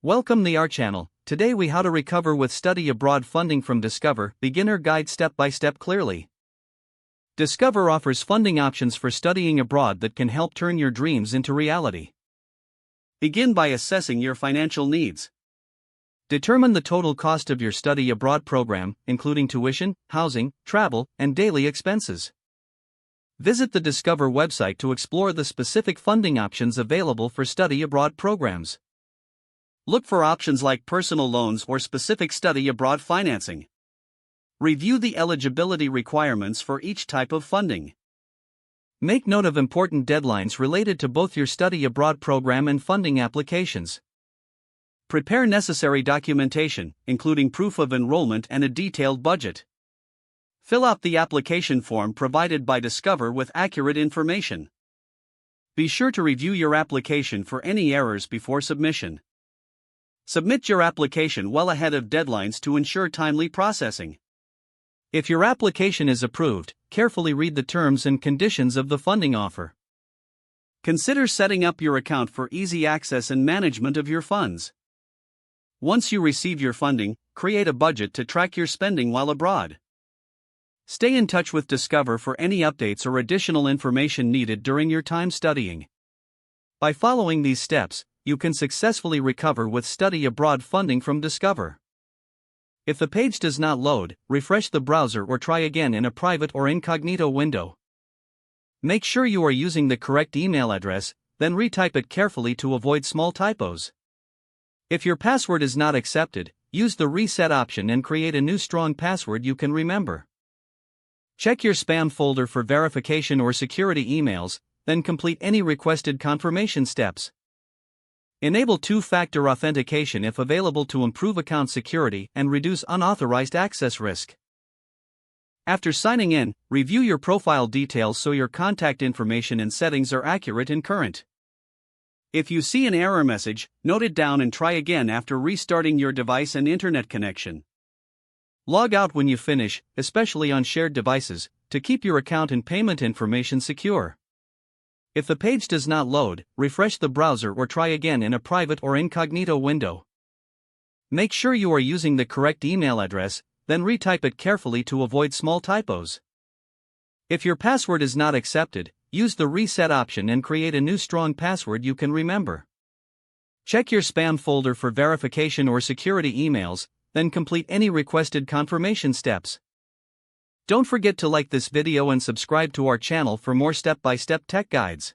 Welcome to our channel. Today we how to recover with study abroad funding from Discover, beginner guide step by step clearly. Discover offers funding options for studying abroad that can help turn your dreams into reality. Begin by assessing your financial needs. Determine the total cost of your study abroad program, including tuition, housing, travel, and daily expenses. Visit the Discover website to explore the specific funding options available for study abroad programs. Look for options like personal loans or specific study abroad financing. Review the eligibility requirements for each type of funding. Make note of important deadlines related to both your study abroad program and funding applications. Prepare necessary documentation, including proof of enrollment and a detailed budget. Fill out the application form provided by Discover with accurate information. Be sure to review your application for any errors before submission. Submit your application well ahead of deadlines to ensure timely processing. If your application is approved, carefully read the terms and conditions of the funding offer. Consider setting up your account for easy access and management of your funds. Once you receive your funding, create a budget to track your spending while abroad. Stay in touch with Discover for any updates or additional information needed during your time studying. By following these steps, you can successfully recover with study abroad funding from Discover. If the page does not load, refresh the browser or try again in a private or incognito window. Make sure you are using the correct email address, then retype it carefully to avoid small typos. If your password is not accepted, use the reset option and create a new strong password you can remember. Check your spam folder for verification or security emails, then complete any requested confirmation steps. Enable two-factor authentication if available to improve account security and reduce unauthorized access risk. After signing in, review your profile details so your contact information and settings are accurate and current. If you see an error message, note it down and try again after restarting your device and internet connection. Log out when you finish, especially on shared devices, to keep your account and payment information secure. If the page does not load, refresh the browser or try again in a private or incognito window. Make sure you are using the correct email address, then retype it carefully to avoid small typos. If your password is not accepted, use the reset option and create a new strong password you can remember. Check your spam folder for verification or security emails, then complete any requested confirmation steps. Don't forget to like this video and subscribe to our channel for more step-by-step tech guides.